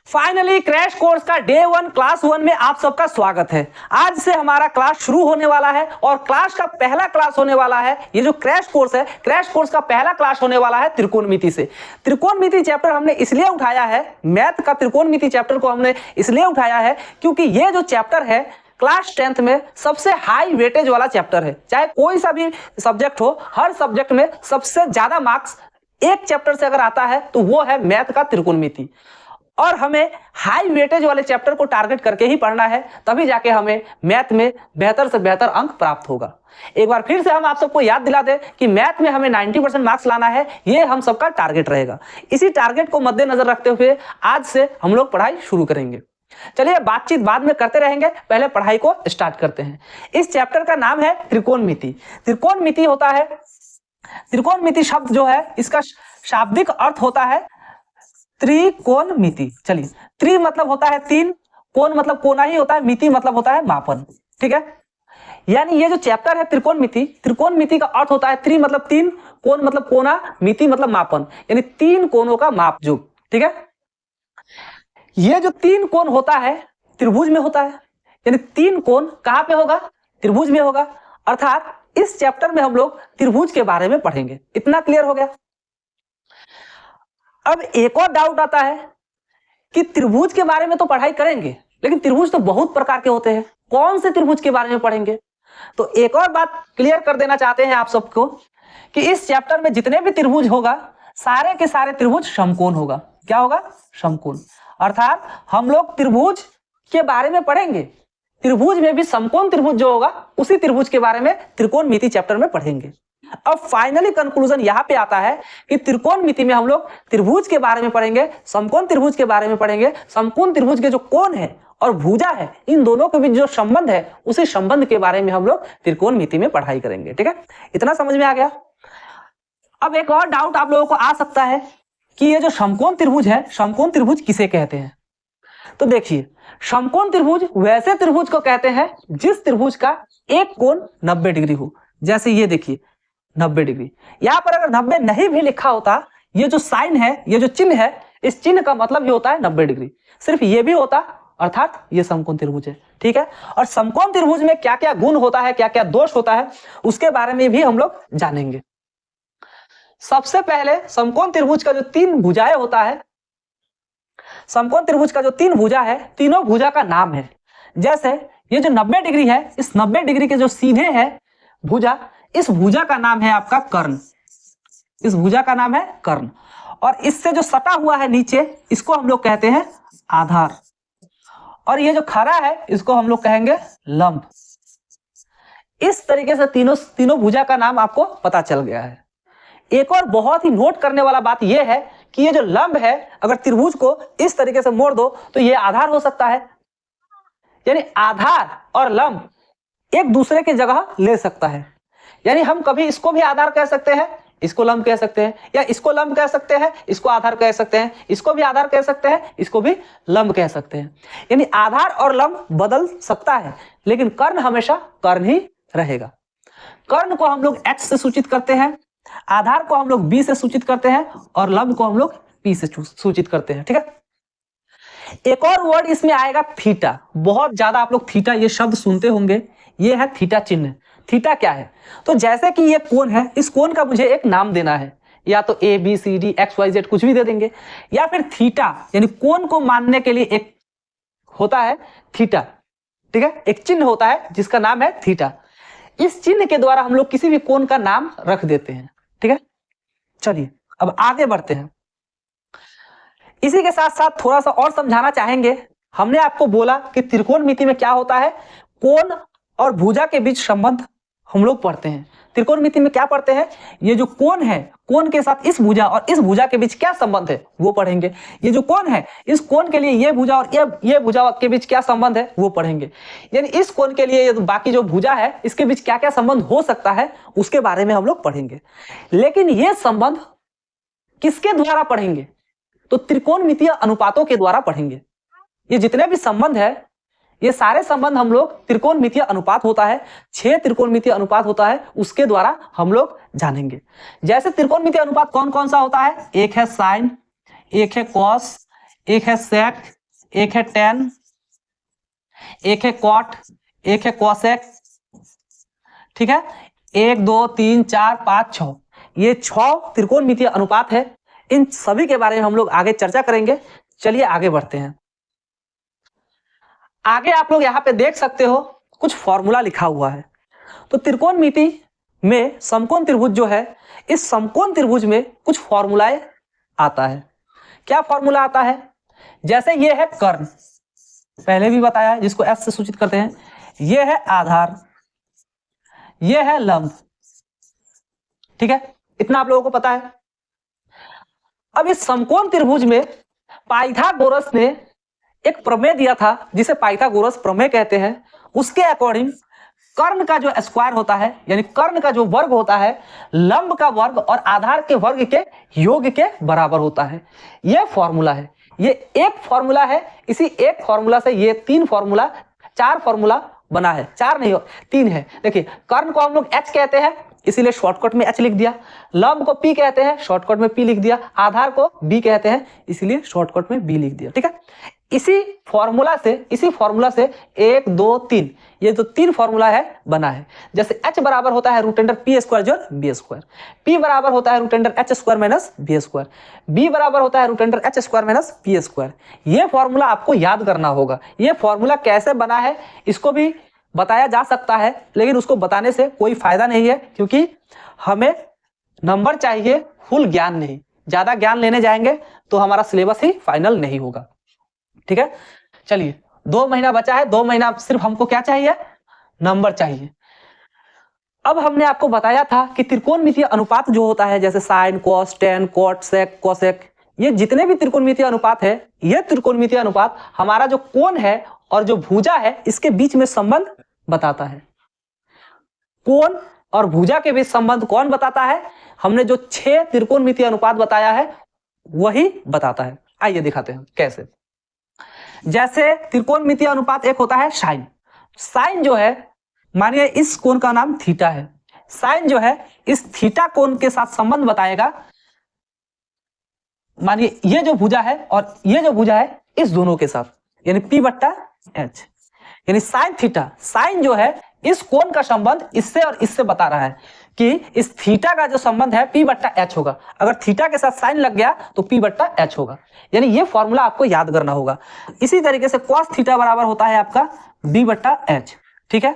Finally crash course का day 1 class 1 में आप सबका स्वागत है। आज से हमारा क्लास शुरू होने वाला है और क्लास का पहला क्लास होने वाला है। ये जो क्रैश कोर्स है, क्रैश कोर्स का पहला क्लास होने वाला है त्रिकोणमिति से। त्रिकोणमिति चैप्टर हमने इसलिए उठाया है, मैथ का त्रिकोणमिति चैप्टर को हमने इसलिए उठाया है क्योंकि ये जो चैप्टर है क्लास 10th में सबसे हाई वेटेज वाला चैप्टर है। चाहे कोई सा भी सब्जेक्ट हो, हर सब्जेक्ट में सबसे ज्यादा मार्क्स एक चैप्टर से अगर आता है तो वो है मैथ का त्रिकोणमिति। और हमें हाई वेटेज वाले चैप्टर को टारगेट करके ही पढ़ना है, तभी जाके हमें मैथ में बेहतर से बेहतर अंक प्राप्त होगा। एक बार फिर से हम आप सबको याद दिला दें कि मैथ में हमें 90% मार्क्स लाना है, ये हम सबका टारगेट रहेगा। इसी टारगेट को मद्देनजर रखते हुए आज से हम लोग पढ़ाई शुरू करेंगे। चलिए बातचीत बाद में करते रहेंगे, पहले पढ़ाई को स्टार्ट करते हैं। इस चैप्टर का नाम है त्रिकोणमिति। त्रिकोणमिति होता है, त्रिकोणमिति शब्द जो है इसका शाब्दिक अर्थ होता है त्रिकोणमिति। चलिए, त्रि मतलब होता है तीन, कोण मतलब कोना ही होता है, मिति मतलब होता है मापन। ठीक है, यानी ये जो चैप्टर है त्रिकोणमिति, त्रिकोणमिति का अर्थ होता है त्रि मतलब तीन, कोण मतलब कोना, मिति मतलब मापन, यानी तीन कोणों का मापजोग। ठीक है, ये जो तीन कोण होता है त्रिभुज में होता है, यानी तीन कोण कहां पे होगा? त्रिभुज में होगा। अर्थात इस चैप्टर में हम लोग त्रिभुज के बारे में पढ़ेंगे। इतना क्लियर हो गया? अब एक और डाउट आता है कि त्रिभुज के बारे में तो पढ़ाई करेंगे, लेकिन त्रिभुज तो बहुत प्रकार के होते हैं, कौन से त्रिभुज के बारे में पढ़ेंगे? तो एक और बात क्लियर कर देना चाहते हैं आप सबको कि इस चैप्टर में जितने भी त्रिभुज होगा, सारे के सारे त्रिभुज समकोण होगा। क्या होगा? समकोण। अर्थात हम लोग त्रिभुज के बारे में पढ़ेंगे, त्रिभुज में भी समकोण त्रिभुज जो होगा उसी त्रिभुज के बारे में त्रिकोणमिति चैप्टर में पढ़ेंगे। अब फाइनली कंक्लूजन यहां पे आता है कि त्रिकोणमिति में हम लोग त्रिभुज के बारे में पढ़ेंगे, समकोण त्रिभुज के बारे में पढ़ेंगे, समकोण त्रिभुज के जो कोण है और भुजा है, इन दोनों के बीच जो संबंध है उसी संबंध के बारे में हम लोग त्रिकोणमिति में पढ़ाई करेंगे। ठीक है, इतना समझ में आ गया? अब एक और डाउट आप लोगों को आ सकता है कि ये जो समकोण त्रिभुज है, समकोण त्रिभुज किसे कहते हैं? तो देखिए, समकोण त्रिभुज वैसे त्रिभुज को कहते हैं जिस त्रिभुज का एक कोण 90 डिग्री हो। जैसे ये देखिए 90 डिग्री। यहां पर अगर 90 नहीं भी लिखा होता, ये जो साइन है, ये जो चिन्ह है, इस चिन्ह का मतलब ये होता है 90 डिग्री। सिर्फ ये भी होता, अर्थात ये समकोण त्रिभुज है। ठीक है, और समकोण त्रिभुज में क्या क्या गुण होता है, क्या क्या दोष होता है, उसके बारे में भी हम लोग जानेंगे। सबसे पहले समकोण त्रिभुज का जो तीन भुजाएं होता है, समकोण त्रिभुज का जो तीन भुजा है, तीनों भुजा का नाम है। जैसे ये जो 90 डिग्री है, इस 90 डिग्री के जो सीधे है भुजा, इस भुजा का नाम है आपका कर्ण। इस भुजा का नाम है कर्ण। और इससे जो सटा हुआ है नीचे, इसको हम लोग कहते हैं आधार। और ये जो खड़ा है, इसको हम लोग कहेंगे लंब। इस तरीके से तीनों भुजा का नाम आपको पता चल गया है। एक और बहुत ही नोट करने वाला बात यह है कि ये जो लंब है, अगर त्रिभुज को इस तरीके से मोड़ दो तो ये आधार हो सकता है। यानी आधार और लंब एक दूसरे की जगह ले सकता है। यानी हम कभी इसको भी आधार कह सकते हैं, इसको लंब कह सकते हैं, या इसको लंब कह सकते हैं, इसको आधार कह सकते हैं, इसको भी आधार कह सकते हैं, इसको भी लंब कह सकते हैं। यानी आधार और लंब बदल सकता है, लेकिन कर्ण हमेशा कर्ण ही रहेगा। कर्ण को हम लोग H से सूचित करते हैं, आधार को हम लोग B से सूचित करते हैं और लंब को हम लोग P से सूचित करते हैं। ठीक है, एक और वर्ड इसमें आएगा थीटा। बहुत ज्यादा आप लोग थीटा ये शब्द सुनते होंगे, ये है थीटा चिन्ह। थीटा क्या है? तो जैसे कि ये कोण है, इस कोण का मुझे एक नाम देना है, या तो A B C D X Y Z कुछ भी दे देंगे, या फिर थीटा यानी कोण को मानने के लिए एक होता है थीटा। ठीक है, एक चिन्ह होता है जिसका नाम है थीटा। इस चिन्ह के द्वारा हम लोग किसी भी कोण का नाम रख देते हैं। ठीक है, चलिए अब आगे बढ़ते हैं। इसी के साथ साथ थोड़ा सा और समझाना चाहेंगे। हमने आपको बोला कि त्रिकोणमिति में क्या होता है, कोण और भुजा के बीच संबंध हम लोग पढ़ते हैं। त्रिकोणमिति में क्या पढ़ते हैं? ये जो कोण है, कोण के साथ इस भुजा और इस भुजा के बीच क्या संबंध है वो पढ़ेंगे। ये जो कोण है, इस कोण के लिए ये भुजा और ये भुजा के बीच क्या संबंध है वो पढ़ेंगे। यानी इस कोण के लिए बाकी जो भुजा है, इसके बीच क्या क्या संबंध हो सकता है उसके बारे में हम लोग पढ़ेंगे। लेकिन ये संबंध किसके द्वारा पढ़ेंगे? तो त्रिकोणमितीय अनुपातों के द्वारा पढ़ेंगे। ये जितने भी संबंध है, ये सारे संबंध हम लोग त्रिकोणमितीय अनुपात होता है, 6 त्रिकोणमितीय अनुपात होता है, उसके द्वारा हम लोग जानेंगे। जैसे त्रिकोणमितीय अनुपात कौन कौन सा होता है? एक है साइन, एक है कॉस, एक है सेक, एक है टेन, एक है कॉट, एक है कॉसेक, ठीक है। 1 2 3 4 5 6, ये 6 त्रिकोणमितीय अनुपात है। इन सभी के बारे में हम लोग आगे चर्चा करेंगे। चलिए आगे बढ़ते हैं। आगे आप लोग यहाँ पे देख सकते हो कुछ फॉर्मूला लिखा हुआ है। तो त्रिकोणमिति में समकोण त्रिभुज जो है, इस समकोण त्रिभुज में कुछ फॉर्मूलाए आता है। क्या फॉर्मूला आता है? जैसे ये है कर्ण, पहले भी बताया है, जिसको एस से सूचित करते हैं। ये है आधार, ये है लंब, ठीक है, इतना आप लोगों को पता है। अब इस समकोण त्रिभुज में पाइथागोरस ने एक प्रमेय दिया था, जिसे पाइथागोरस प्रमेय कहते हैं। उसके अकॉर्डिंग कर्ण का जो स्क्वायर होता है, यानी कर्ण का जो वर्ग होता है, लंब का वर्ग और आधार के वर्ग के योग के बराबर होता है। यह फॉर्मूला है, ये एक फॉर्मूला है। इसी एक फॉर्मूला से ये 3 फॉर्मूला, 4 फॉर्मूला बना है। 4 नहीं, 3 है। देखिए, कर्ण को हम लोग H कहते हैं, इसीलिए शॉर्टकट में H लिख दिया। लंब को P कहते हैं, शॉर्टकट में P लिख दिया। आधार को B कहते हैं, इसीलिए शॉर्टकट में B लिख दिया, ठीक है। इसी फॉर्मूला से 1 2 3, ये तो 3 फॉर्मूला है बना है। जैसे H बराबर होता है रूट अंडर P स्क्वायर जोड़ B स्क्वायर, P बराबर होता है root under H square minus B square, B बराबर होता है root under H square minus P square. ये फॉर्मूला आपको याद करना होगा। ये फॉर्मूला कैसे बना है इसको भी बताया जा सकता है, लेकिन उसको बताने से कोई फायदा नहीं है, क्योंकि हमें नंबर चाहिए, फुल ज्ञान नहीं। ज्यादा ज्ञान लेने जाएंगे तो हमारा सिलेबस ही फाइनल नहीं होगा, ठीक है। चलिए, 2 महीना बचा है। 2 महीना सिर्फ हमको क्या चाहिए? नंबर चाहिए। अब हमने आपको बताया था कि त्रिकोणमितीय अनुपात जो होता है, जैसे साइन, कॉस, टेन, कॉट, सेक, कोसेक, ये जितने भी त्रिकोणमितीय अनुपात है, ये त्रिकोणमितीय अनुपात हमारा जो कोण है और जो भुजा है, इसके बीच में संबंध बताता है। कोण और भुजा के बीच संबंध कौन बताता है? हमने जो 6 त्रिकोणमितीय अनुपात बताया है वही बताता है। आइए दिखाते हैं कैसे। जैसे त्रिकोणमितीय अनुपात एक होता है साइन। साइन जो है, मानिए इस कोण का नाम थीटा है। साइन जो है इस थीटा कोण के साथ संबंध बताएगा। मानिए ये जो भुजा है और ये जो भुजा है, इस दोनों के साथ, यानी P/H, यानी साइन थीटा। साइन जो है इस कोण का संबंध इससे और इससे बता रहा है कि इस थीटा का जो संबंध है P/H होगा। अगर थीटा के साथ साइन लग गया तो P/H होगा। यानी ये फॉर्मूला आपको याद करना होगा। इसी तरीके से cos थीटा बराबर होता है आपका B/H, ठीक है।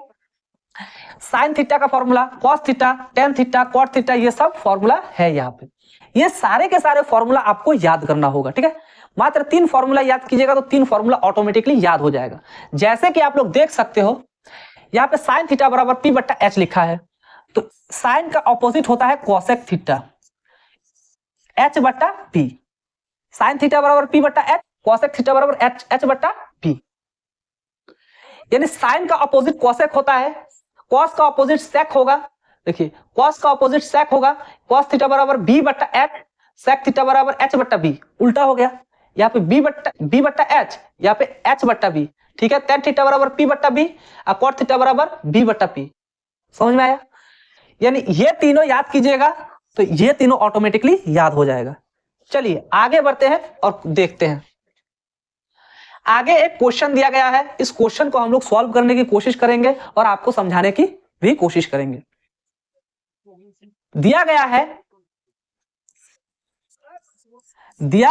साइन थीटा का formula, cos theta, tan theta, cot theta, ये सब फॉर्मूला है यहाँ पे। ये सारे के सारे फॉर्मूला आपको याद करना होगा, ठीक है। मात्र 3 फॉर्मूला याद कीजिएगा तो 3 फॉर्मूला ऑटोमेटिकली याद हो जाएगा। जैसे कि आप लोग देख सकते हो, यहाँ पे साइन थीटा बराबर P/H लिखा है, तो साइन का ऑपोजिट होता है cosec theta, H/P। Sign theta बराबर P/H, कोसेक थीटा बराबर H/P। यानी साइन का ऑपोजिट कोसेक होता है, कॉस का ऑपोजिट सेक होगा। देखिए, कॉस का ऑपोजिट सेक होगा। कॉस थीटा बराबर B/H, सेक थीटा बराबर H/B। उल्टा हो गया, यहाँ पे B/H, यहाँ पे H/B, ठीक है। tan थीटा बराबर P/B और cot थीटा बराबर B/P। समझ में आया? यानी ये तीनों याद कीजिएगा तो ये तीनों ऑटोमेटिकली याद हो जाएगा। चलिए आगे बढ़ते हैं और देखते हैं। आगे एक क्वेश्चन दिया गया है, इस क्वेश्चन को हम लोग सॉल्व करने की कोशिश करेंगे और आपको समझाने की भी कोशिश करेंगे। दिया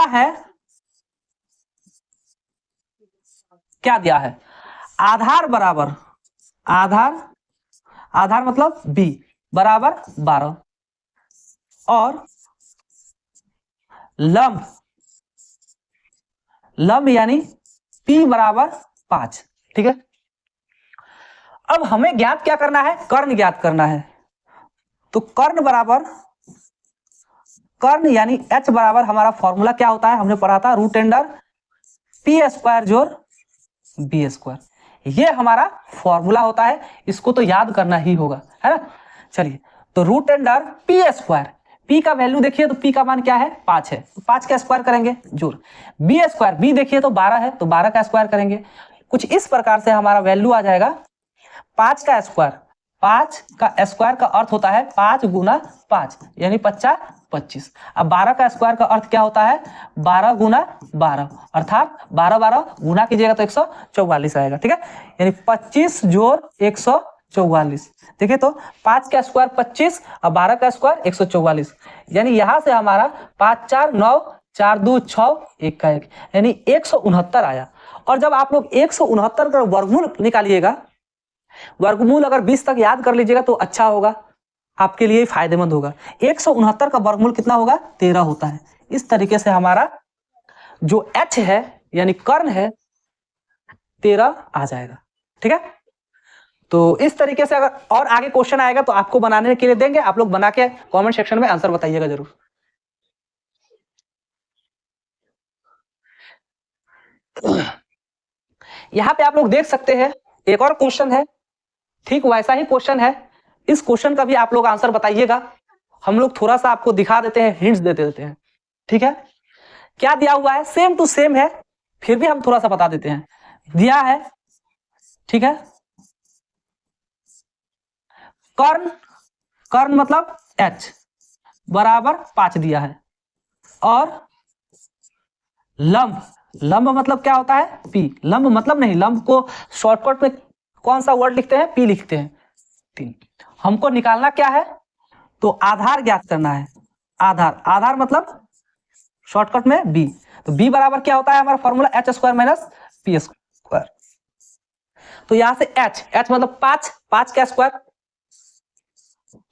है क्या दिया है? आधार बराबर, आधार मतलब B बराबर 12 और लंब यानी P बराबर 5, ठीक है। अब हमें ज्ञात क्या करना है? कर्ण ज्ञात करना है। तो कर्ण यानी H बराबर, हमारा फॉर्मूला क्या होता है? हमने पढ़ा था रूट अंडर P स्क्वायर जोड़ B स्क्वायर। ये हमारा फॉर्मूला होता है, इसको तो याद करना ही होगा, है ना। चलिए, तो root under P square, P का वैल्यू देखिए तो P का मान क्या है? 5 है, तो 5 का स्क्वायर करेंगे जोड़ B स्क्वायर, B देखिए तो 12 है, तो 12 का स्क्वायर करेंगे। कुछ इस प्रकार से हमारा वैल्यू आ जाएगा 5 का स्क्वायर। 5 का स्क्वायर का अर्थ होता है 5 गुना 5, यानी 50 25। अब 12 का स्क्वायर का अर्थ क्या होता है? 12 गुना 12, अर्थात 12 12 गुना कीजिएगा तो 144 आएगा। ठीक है, यानी 25 जोड़ 144। देखिए तो 5 का स्क्वायर 25 और 12 का स्क्वायर 144, यानी यहां से हमारा 5 4 9 4 2 6 1 का 1, यानी 169 आया। और जब आप लोग 169 का वर्गमूल निकालिएगा, वर्गमूल अगर 20 तक याद कर लीजिएगा तो अच्छा होगा, आपके लिए फायदेमंद होगा। 169 का वर्गमूल कितना होगा? 13 होता है। इस तरीके से हमारा जो h है यानी कर्ण है 13 आ जाएगा। ठीक है, तो इस तरीके से अगर और आगे क्वेश्चन आएगा तो आपको बनाने के लिए देंगे, आप लोग बना के कमेंट सेक्शन में आंसर बताइएगा जरूर। यहां पे आप लोग देख सकते हैं एक और क्वेश्चन है, ठीक वैसा ही क्वेश्चन है। इस क्वेश्चन का भी आप लोग आंसर बताइएगा। हम लोग थोड़ा सा आपको दिखा देते हैं, हिंट्स दे देते हैं। ठीक है, क्या दिया हुआ है? सेम टू सेम है, फिर भी हम थोड़ा सा बता देते हैं। दिया है, ठीक है, कर्ण, कर्ण मतलब h बराबर 5 दिया है, और लंब, लंब मतलब क्या होता है? p। लंब मतलब नहीं, लंब को शॉर्टकट में कौन सा वर्ड लिखते हैं? p लिखते हैं। 3। हमको निकालना क्या है? तो आधार ज्ञात करना है। आधार, आधार मतलब शॉर्टकट में b। तो b बराबर क्या होता है? हमारा formula h square minus p square. तो यहां से h, h मतलब 5, 5 का स्क्वायर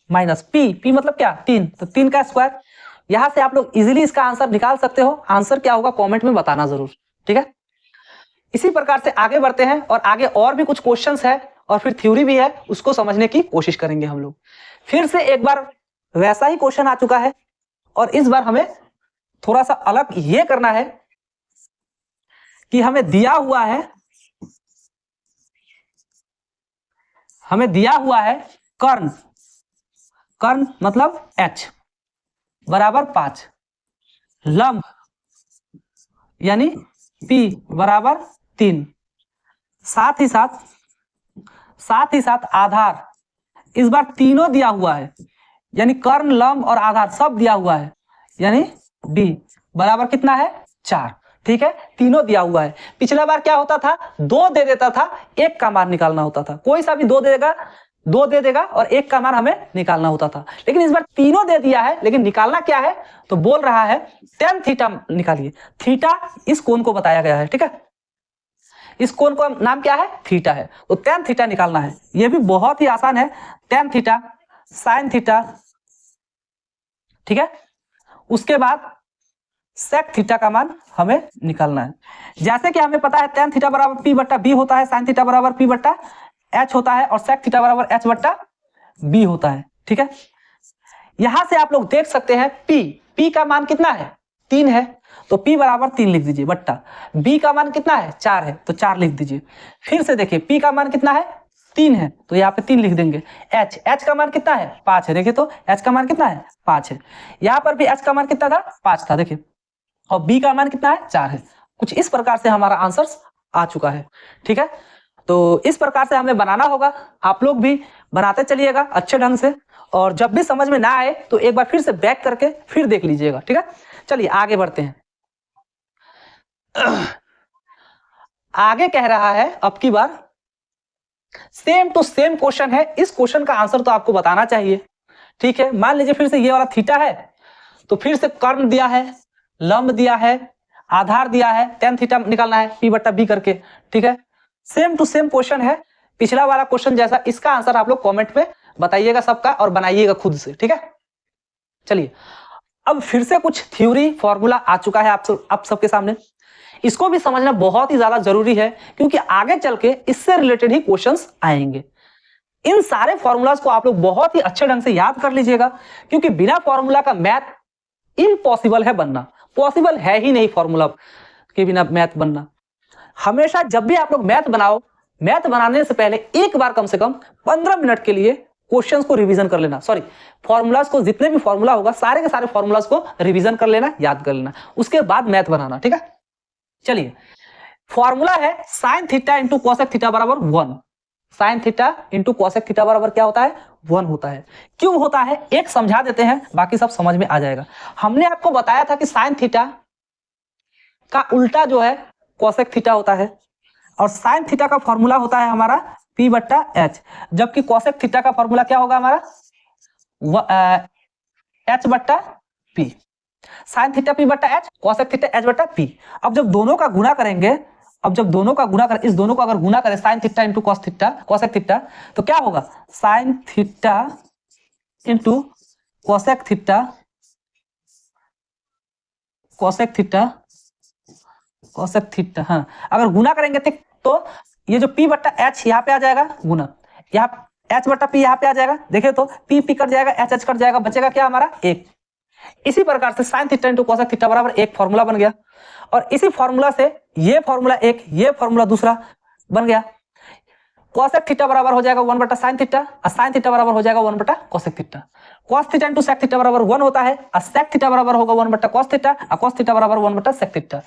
माइनस p, p मतलब क्या? 3, तो 3 का स्क्वायर। यहां से आप लोग इजीली इसका आंसर निकाल सकते हो। आंसर क्या होगा कमेंट में बताना जरूर। ठीक है, इसी प्रकार से आगे बढ़ते हैं, और आगे और भी कुछ क्वेश्चंस है और फिर थ्योरी भी है, उसको समझने की कोशिश करेंगे हम लोग। फिर से एक बार वैसा ही क्वेश्चन आ चुका है, और इस बार हमें थोड़ा सा अलग ये करना है कि हमें दिया हुआ है, हमें दिया हुआ है कर्ण, कर्ण मतलब h बराबर 5, लंब यानी p बराबर 3, साथ ही साथ आधार, इस बार तीनों दिया हुआ है, यानी कर्ण, लंब और आधार सब दिया हुआ है, यानी b बराबर कितना है? 4। ठीक है, तीनों दिया हुआ है। पिछला बार क्या होता था? 2 दे देता था, 1 का मान निकालना होता था। कोई सा भी 2 दे देगा और 1 का मान हमें निकालना होता था। लेकिन इस बार तीनों दे दिया है, लेकिन निकालना क्या है? तो बोल रहा है tan थीटा निकालिए। थीटा इस कोण को बताया गया है। ठीक है, इस कोण का नाम क्या है? थीटा है। तो tan थीटा निकालना है। यह भी बहुत ही आसान है, tan थीटा sin थीटा। ठीक है, उसके बाद sec थीटा का मान हमें निकालना है। जैसे कि हमें पता है tan थीटा बराबर p बट्टा b होता है, sin थीटा बराबर p बट्टा h होता है, और sec थीटा बराबर h बट्टा b होता है। ठीक है, यहां से आप लोग देख सकते हैं p का मान कितना है? 3 है, तो p बराबर 3 लिख दीजिए, बट्टा b का मान कितना है? 4 है, तो 4 लिख दीजिए। फिर से देखिए p का मान कितना है? 3 है, तो यहाँ पे 3 लिख देंगे। h का मान कितना है? 5 है। देखिए तो h का मान कितना है? 5 है। यहाँ पर भी h का मान कितना था? 5 था। देखिए, और b का मान कितना है? 4 है। कुछ इस प्रकार से हमारा आंसर आ चुका है। ठीक है, तो इस प्रकार से हमें बनाना होगा। आप लोग भी बनाते चलिएगा अच्छे ढंग से, और जब भी समझ में ना आए तो एक बार फिर से बैक करके फिर देख लीजिएगा। ठीक है, चलिए आगे बढ़ते हैं। आगे कह रहा है अब की बार सेम टू सेम क्वेश्चन है। इस क्वेश्चन का आंसर तो आपको बताना चाहिए। ठीक है, मान लीजिए फिर से ये वाला थीटा है, तो फिर से कर्ण दिया है, लंब दिया है, आधार दिया है, tan थीटा निकालना है p बट्टा b करके। ठीक है, सेम टू सेम क्वेश्चन है, पिछला वाला क्वेश्चन जैसा। इसका आंसर आप लोग कमेंट में बताइएगा सबका, और बनाइएगा खुद से। ठीक है, चलिए अब फिर से कुछ थ्योरी फॉर्मूला आ चुका है आप सबके सामने। इसको भी समझना बहुत ही ज्यादा जरूरी है, क्योंकि आगे चल के इससे रिलेटेड ही क्वेश्चंस आएंगे। इन सारे फॉर्मूलाज को आप लोग बहुत ही अच्छे ढंग से याद कर लीजिएगा, क्योंकि बिना फॉर्मूला का मैथ इम्पॉसिबल है बनना, पॉसिबल है ही नहीं फॉर्मूला के बिना मैथ बनना। हमेशा जब भी आप लोग मैथ बनाओ, मैथ बनाने से पहले एक बार कम से कम 15 मिनट के लिए क्वेश्चंस को रिवीजन कर लेना। सॉरी, फॉर्मूलाज को, जितने भी फॉर्मूला होगा सारे के सारे फॉर्मूलाज को रिवीजन कर लेना, याद कर लेना, उसके बाद मैथ बनाना। ठीक है, चलिए फॉर्मूला है sin theta into cosec theta बराबर 1। Sine theta into cosec theta बराबर क्या होता है 1 होता है। क्यों होता है एक समझा देते हैं, बाकी सब समझ में आ जाएगा। हमने आपको बताया था कि साइन थीटा का उल्टा जो है कॉसेक थीटा होता है, और साइन थीटा का फॉर्मूला होता है हमारा P बट्टा H, जबकि कॉसेक थीटा का फॉर्मूला क्या होगा हमारा H बट्टा P। साइन थीटा P बट्टा H, कॉसेक थीटा H बट्टा P। अब जब दोनों का गुणा करेंगे, इस दोनों को अगर गुणा करें sine theta into cos theta cosec theta, तो क्या होगा sine theta into cosec theta cosec theta. हाँ, अगर गुना करेंगे तो ये जो P बट्टा H यहाँ पे आ जाएगा गुना, यहाँ H बट्टा P यहाँ पे आ जाएगा। देखिए तो P कट जाएगा, H कट जाएगा, बचेगा क्या हमारा 1। इसी प्रकार से sine theta into cosec theta बराबर एक फॉर्मूला बन गया, और इसी फॉर्मूला से ये फॉर्मूला एक, ये फॉर्मूला दूसरा बन गया। कॉसेक थीटा बराबर हो जाएगा 1 बटा साइन थीटा, और साइन थीटा बराबर हो जाएगा 1 बटा cosec theta. Cos theta into sec theta बराबर 1 होता है, और सेक थीटा बराबर होगा 1 बटा कॉस थीटा, और कॉस थीटा बराबर 1 बटा sec theta.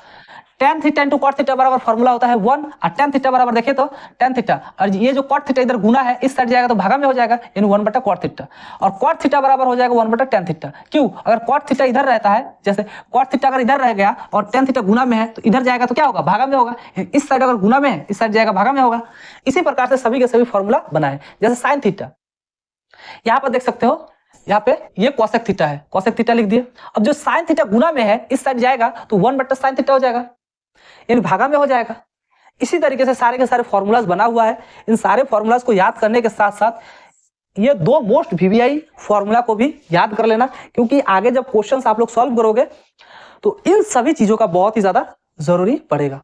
Tan theta into cot theta बराबर फॉर्मूला होता है 1, और टेन थीटा बराबर देखिए तो टेन थीटा, और ये जो कॉट थीटा इधर गुना है इस साइड जाएगा तो भागा में हो जाएगा, यानी 1 बटा कॉट थीटा, और कॉट थीटा बराबर हो जाएगा 1 बटा टेन थीटा। क्यों, अगर कॉट थीटा इधर रहता है, जैसे कॉट थीटा अगर इधर रह गया और टेन थीटा गुना में है तो इधर जाएगा तो क्या होगा भागा में होगा, इस साइड अगर गुना में है इस साइड जाएगा भागा में होगा। इसी प्रकार से सभी के सभी फॉर्मूला बनाए। जैसे साइन थीटा यहाँ पर देख सकते हो, यहाँ पे ये कॉसेक थीटा है, कॉसेक थीटा लिख दिए। अब जो साइन थीटा गुना में है इस साइड जाएगा तो 1 बटा साइन थीटा हो जाएगा, यानी भागा में हो जाएगा। इसी तरीके से सारे के सारे फॉर्मूलाज बना हुआ है। इन सारे फॉर्मूलाज को याद करने के साथ साथ ये दो मोस्ट वीवीआई फॉर्मूला को भी याद कर लेना, क्योंकि आगे जब क्वेश्चंस आप लोग सॉल्व करोगे तो इन सभी चीजों का बहुत ही ज्यादा जरूरी पड़ेगा।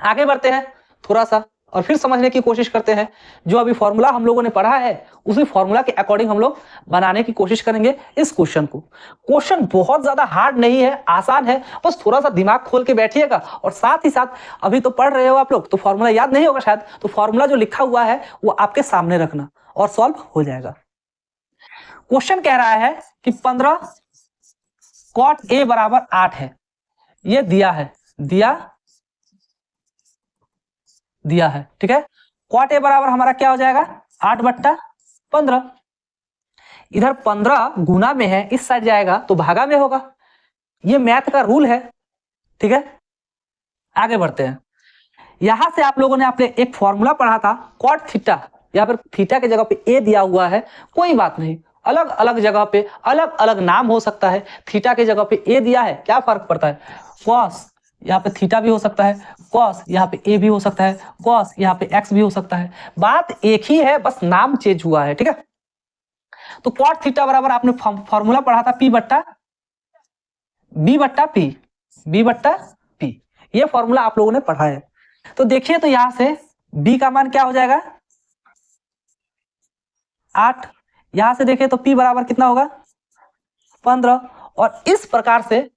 आगे बढ़ते हैं थोड़ा सा और फिर समझने की कोशिश करते हैं। जो अभी फॉर्मूला हम लोगों ने पढ़ा है उसी फॉर्मूला के अकॉर्डिंग हम लोग बनाने की कोशिश करेंगे इस क्वेश्चन को। क्वेश्चन बहुत ज्यादा हार्ड नहीं है, आसान है, बस थोड़ा सा दिमाग खोल के बैठिएगा। और साथ ही साथ अभी तो पढ़ रहे हो आप लोग तो फॉर्मूला याद नहीं होगा शायद, तो फॉर्मूला जो लिखा हुआ है वो आपके सामने रखना और सॉल्व हो जाएगा। क्वेश्चन कह रहा है कि 15 cot A बराबर 8 है, ये दिया है, दिया है, ठीक है। cot A बराबर हमारा क्या हो जाएगा 8 बट्टा 15। इधर 15 गुना में है, इस साइड जाएगा तो भागा में होगा, ये मैथ का रूल है, ठीक है। आगे बढ़ते हैं। यहां से आप लोगों ने आपने एक फॉर्मूला पढ़ा था cot थीटा, यहाँ पर थीटा के जगह पे A दिया हुआ है, कोई बात नहीं, अलग अलग जगह पे अलग अलग नाम हो सकता है। थीटा के जगह पे A दिया है, क्या फर्क पड़ता है, cos यहाँ पे थीटा भी हो सकता है, cos यहाँ पे A भी हो सकता है, cos यहाँ पे x भी हो सकता है, बात एक ही है, बस नाम चेंज हुआ है, ठीक है। तो cot थीटा बराबर आपने फॉर्मूला पढ़ा था P बट्टा P, ये फॉर्मूला आप लोगों ने पढ़ा है। तो देखिए तो यहां से B का मान क्या हो जाएगा 8, यहां से देखिए तो P बराबर कितना होगा 15। और इस प्रकार से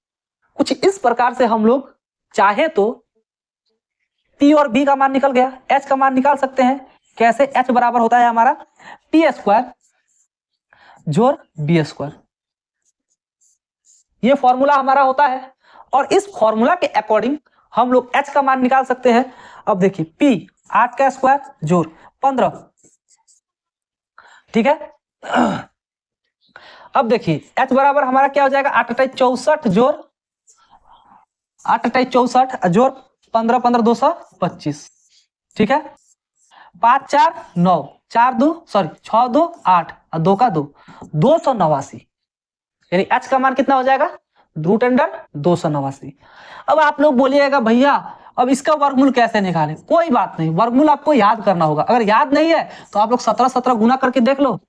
कुछ इस प्रकार से हम लोग चाहे तो P और B का मान निकल गया, H का मान निकाल सकते हैं। कैसे, H बराबर होता है हमारा P स्क्वायर जोड़ B स्क्वायर, ये फॉर्मूला हमारा होता है। और इस फॉर्मूला के अकॉर्डिंग हम लोग H का मान निकाल सकते हैं। अब देखिए P 8 का स्क्वायर जोड़ 15, ठीक है। अब देखिए H बराबर हमारा क्या हो जाएगा 8 × 64 जोड़ 8 × 64 जोड़ 15 15 225, ठीक है। 5 4 9 4 2 सॉरी 6 2 8 और 2 का 2 289, यानी H का मान कितना हो जाएगा √289। अब आप लोग बोलिएगा भैया अब इसका वर्गमूल कैसे निकालें, कोई बात नहीं, वर्गमूल आपको याद करना होगा। अगर याद नहीं है तो आप लोग 17 17 गुना करके देख लो,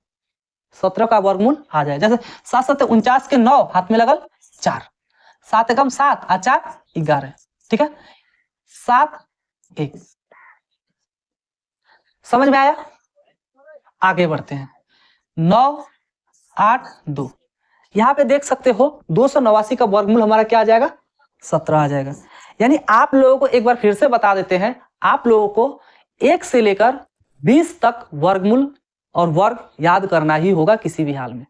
17 का वर्गमूल आ जाए। जैसे 7 7 49 के 9 हाथ में लगल 4, 7 एकम 7 और 4 11, ठीक है, 7 1। समझ में आया? आगे बढ़ते हैं। 9 8 2, यहां पे देख सकते हो 289 का वर्गमूल हमारा क्या आ जाएगा 17 आ जाएगा। यानी आप लोगों को एक बार फिर से बता देते हैं, आप लोगों को 1 से लेकर 20 तक वर्गमूल और वर्ग याद करना ही होगा किसी भी हाल में।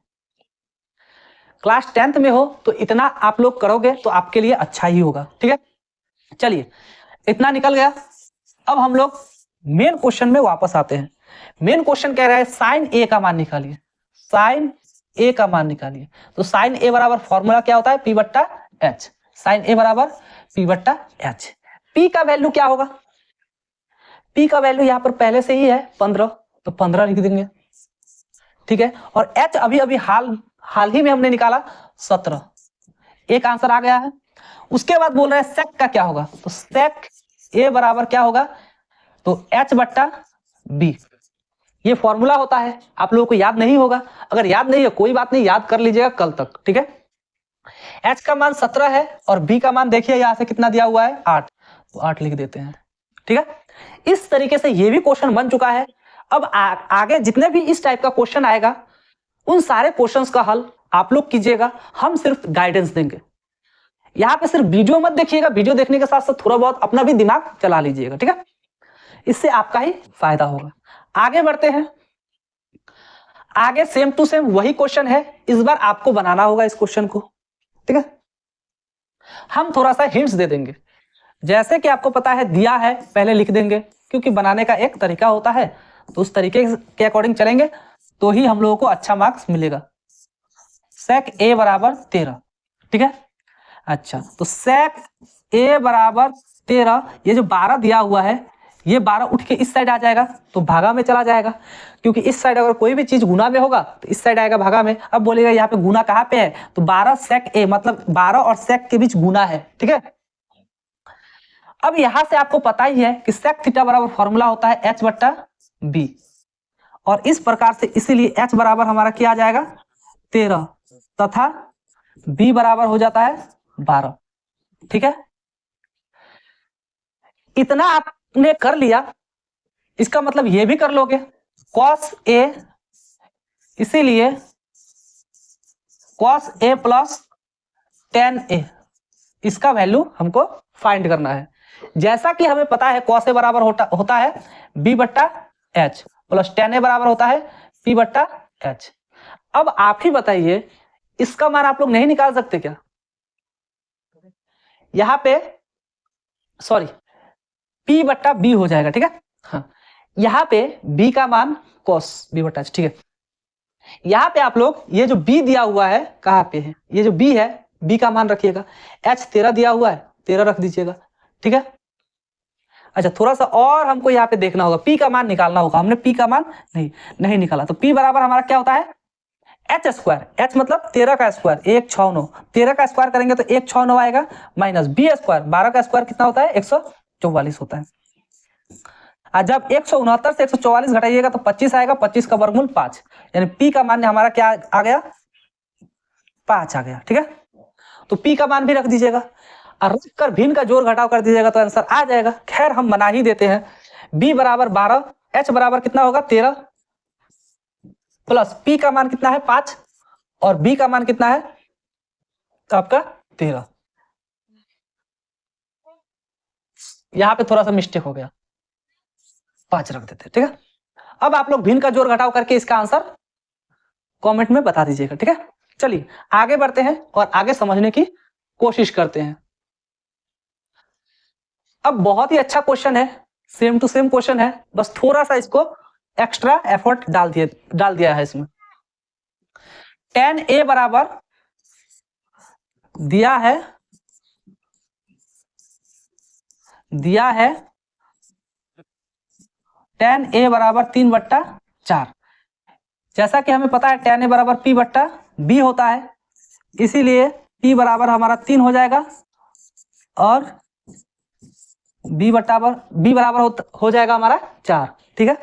क्लास 10th में हो तो इतना आप लोग करोगे तो आपके लिए अच्छा ही होगा, ठीक है। चलिए इतना निकल गया। अब हम लोग मेन क्वेश्चन में वापस आते हैं। मेन क्वेश्चन कह रहा है साइन ए का मान निकालिए, साइन ए का मान निकालिए। तो साइन ए बराबर फॉर्मूला क्या होता है, पी बट्टा एच। साइन ए बराबर पी बट्टा एच। पी का वैल्यू क्या होगा, पी का वैल्यू यहां पर पहले से ही है 15, तो 15 लिख देंगे, ठीक है। और एच अभी अभी हाल ही में हमने निकाला 17, एक आंसर आ गया है। उसके बाद बोल रहे हैं सेक का क्या होगा, तो सेक ए बराबर क्या होगा, तो एच बट्टा बी। ये फॉर्मूला होता है, आप लोगों को याद नहीं होगा, अगर याद नहीं है कोई बात नहीं, याद कर लीजिएगा कल तक, ठीक है। एच का मान 17 है और बी का मान देखिए यहां से कितना दिया हुआ है 8, तो 8 लिख देते हैं, ठीक है। इस तरीके से ये भी क्वेश्चन बन चुका है। अब आगे जितने भी इस टाइप का क्वेश्चन आएगा उन सारे क्वेश्चंस का हल आप लोग कीजिएगा, हम सिर्फ गाइडेंस देंगे। यहां पे सिर्फ वीडियो मत देखिएगा, वीडियो देखने के साथ साथ थोड़ा बहुत अपना भी दिमाग चला लीजिएगा, ठीक है। इससे आपका ही फायदा होगा। आगे बढ़ते हैं, आगे सेम टू सेम वही क्वेश्चन है, इस बार आपको बनाना होगा इस क्वेश्चन को, ठीक है। हम थोड़ा सा हिंट्स दे देंगे, जैसे कि आपको पता है दिया है पहले लिख देंगे, क्योंकि बनाने का एक तरीका होता है, तो उस तरीके के अकॉर्डिंग चलेंगे तो ही हम लोगों को अच्छा मार्क्स मिलेगा। सेक ए बराबर 13, ठीक है। अच्छा, तो सेक ए बराबर 13, ये जो 12 दिया हुआ है, ये 12 उठ के इस साइड आ जाएगा तो भागा में चला जाएगा, क्योंकि इस साइड अगर कोई भी चीज गुना में होगा तो इस साइड आएगा भागा में। अब बोलेगा यहाँ पे गुना कहाँ पे है, तो 12 सेक ए, मतलब 12 और सेक के बीच गुना है, ठीक है। अब यहां से आपको पता ही है कि सेक थीटा बराबर फॉर्मूला होता है एच बट्टा बी, और इस प्रकार से इसीलिए एच बराबर हमारा क्या आ जाएगा 13 तथा बी बराबर हो जाता है 12, ठीक है। इतना आपने कर लिया, इसका मतलब ये भी कर लोगे cos a, इसीलिए cos a plus tan a, इसका वैल्यू हमको फाइंड करना है। जैसा कि हमें पता है cos a बराबर होता है b बट्टा h प्लस tan a बराबर होता है p बट्टा h। अब आप ही बताइए इसका मान आप लोग नहीं निकाल सकते क्या, यहां पे सॉरी p बट्टा b हो जाएगा, ठीक है। हाँ, यहां पे b का मान cos b बट्टा h, ठीक है। यहां पे आप लोग ये जो b दिया हुआ है कहां पे है, ये जो b है b का मान रखिएगा, h 13 दिया हुआ है 13 रख दीजिएगा, ठीक है। अच्छा, थोड़ा सा और हमको यहाँ पे देखना होगा, p का मान निकालना होगा, हमने p का मान नहीं निकाला, तो p बराबर हमारा क्या होता है एच स्क्वायर, एच मतलब 13 का स्क्वायर 1 6 9, 13 का स्क्वायर करेंगे तो 1 6 9 आएगा, माइनस बी स्क्वायर 12 का स्क्वायर कितना होता है 144 होता है। जब 169 से 144 घटाइएगा तो 25 आएगा, 25 का वर्गमूल 5, यानी p का मान हमारा क्या आ गया 5 आ गया, ठीक है। तो p का मान भी रख दीजिएगा और रख कर भिन्न का जोड़ घटाव कर दीजिएगा तो आंसर आ जाएगा। खैर हम बना ही देते हैं, b बराबर 12, h बराबर कितना होगा 13 प्लस p का मान कितना है 5 और b का मान कितना है तो आपका 13। यहां पे थोड़ा सा मिस्टेक हो गया, 5 रख देते, ठीक है। अब आप लोग भिन्न का जोड़ घटाव करके इसका आंसर कमेंट में बता दीजिएगा, ठीक है। चलिए आगे बढ़ते हैं और आगे समझने की कोशिश करते हैं। अब बहुत ही अच्छा क्वेश्चन है, सेम टू सेम क्वेश्चन है, बस थोड़ा सा इसको एक्स्ट्रा एफर्ट डाल दिया है इसमें। tan a बराबर दिया है tan a बराबर 3/4, जैसा कि हमें पता है tan a बराबर p बट्टा b होता है, इसीलिए p बराबर हमारा 3 हो जाएगा और b बराबर हो जाएगा हमारा 4, ठीक है।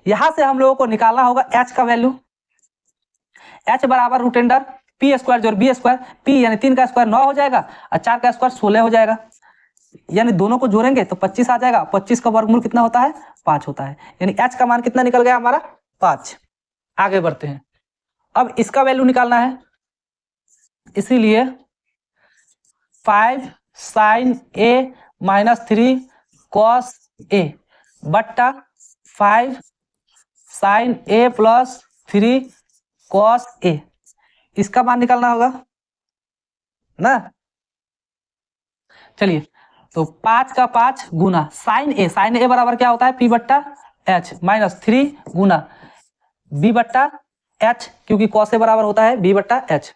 यहां से हम लोगों को निकालना होगा h का वैल्यू, h बराबर रूट अंडर p स्क्वायर जोड़ b स्क्वायर, p यानी 3 का स्क्वायर 9 हो जाएगा और 4 का स्क्वायर 16 हो जाएगा, यानी दोनों को जोड़ेंगे तो 25 आ जाएगा, 25 का वर्गमूल कितना होता है 5 होता है, यानी h का मान कितना निकल गया हमारा 5। आगे बढ़ते हैं, अब इसका वैल्यू निकालना है, इसीलिए 5 sin a minus 3 cos a बट्टा 5 sin a plus 3 cos a, इसका मान निकालना होगा ना। चलिए, तो 5 का 5 गुना sin a बराबर क्या होता है p बट्टा एच माइनस 3 गुना बी बट्टा एच, क्योंकि कॉस से बराबर होता है बी बट्टा एच।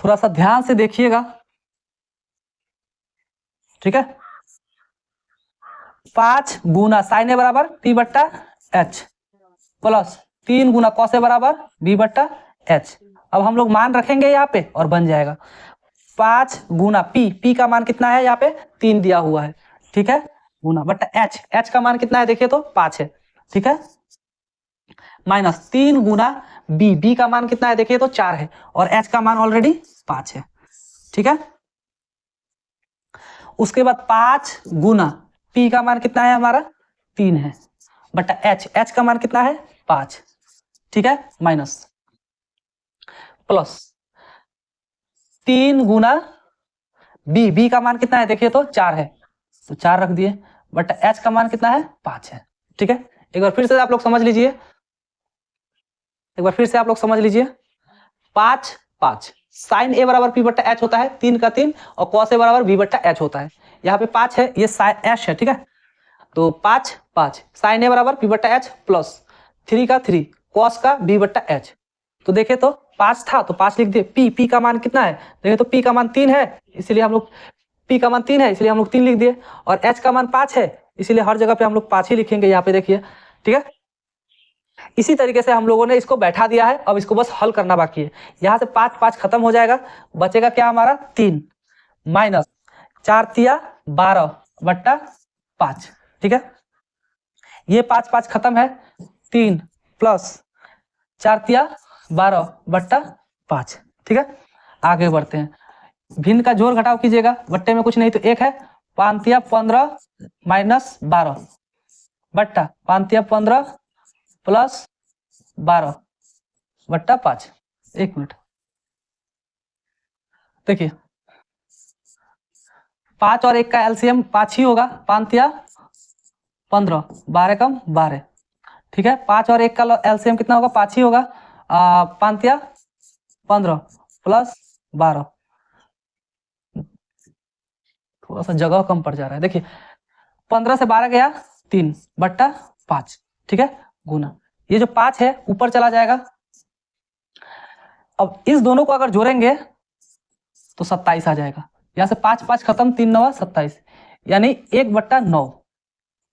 थोड़ा सा ध्यान से देखिएगा, ठीक है। 5 गुना साइन ए बराबर पी बट्टा H plus 3 Guna cos A बराबर बी बट्टा एच। अब हम लोग मान रखेंगे यहाँ पे और बन जाएगा 5 गुना पी का मान कितना है यहाँ पे 3 दिया हुआ है, ठीक है, गुना बट्टा एच का मान कितना है देखिए तो 5 है, ठीक है, माइनस 3 गुना बी का मान कितना है देखिए तो 4 है और एच का मान ऑलरेडी 5 है, ठीक है। उसके बाद 5 गुना पी का मान कितना है हमारा 3 है बटा एच का मान कितना है 5, ठीक है, माइनस प्लस 3 गुना बी का मान कितना है देखिए तो 4 है तो 4 रख दिए बट एच का मान कितना है 5 है, ठीक है। एक बार फिर से आप लोग समझ लीजिए, एक बार फिर से आप लोग समझ लीजिए, 5 5 साइन ए बराबर पी बट्टा एच होता है 3 का 3 और कॉस ए बराबर बी बट्टा एच होता है, यहाँ पे 5 है ये एच है, ठीक है, तो 5 5 साइन ए बराबर पी बट्टा एच प्लस 3 का 3 कॉस का बी बट्टा एच। तो देखे तो 5 था तो 5 लिख दिए, पी का मान कितना है देखे तो पी का मान 3 है इसीलिए हम लोग पी का मान 3 है इसलिए हम लोग 3 लिख दिए और एच का मान 5 है इसीलिए हर जगह पे हम लोग 5 ही लिखेंगे यहाँ पे देखिए, ठीक है। इसी तरीके से हम लोगों ने इसको बैठा दिया है, अब इसको बस हल करना बाकी है। यहाँ से 5 5 खत्म हो जाएगा, बचेगा क्या हमारा 3 माइनस 4 तिया 12 बट्टा 5, ठीक है। ये 5 5 खत्म है, 3 प्लस 4 तिया 12 बट्टा 5, ठीक है। आगे बढ़ते हैं, भिन्न का जोड़ घटाव कीजिएगा, बट्टे में कुछ नहीं तो 1 है, 5 तिया 15 माइनस 12 बट्टा 5 तिया 15 प्लस 12 बट्टा 5। 1 मिनट देखिए, 5 और 1 का एलसीएम 5 ही होगा, 5 तिया 15 12 कम 12, ठीक है। 5 और 1 का एलसीएम कितना होगा 5 ही होगा, 5 तिया 15 प्लस 12, थोड़ा सा जगह कम पड़ जा रहा है, देखिए 15 से 12 गया 3 बट्टा 5, ठीक है, गुना ये जो 5 है ऊपर चला जाएगा। अब इस दोनों को अगर जोड़ेंगे तो 27 आ जाएगा, यहाँ से 5 5 खत्म, 3 9 27 यानी 1 बट्टा 9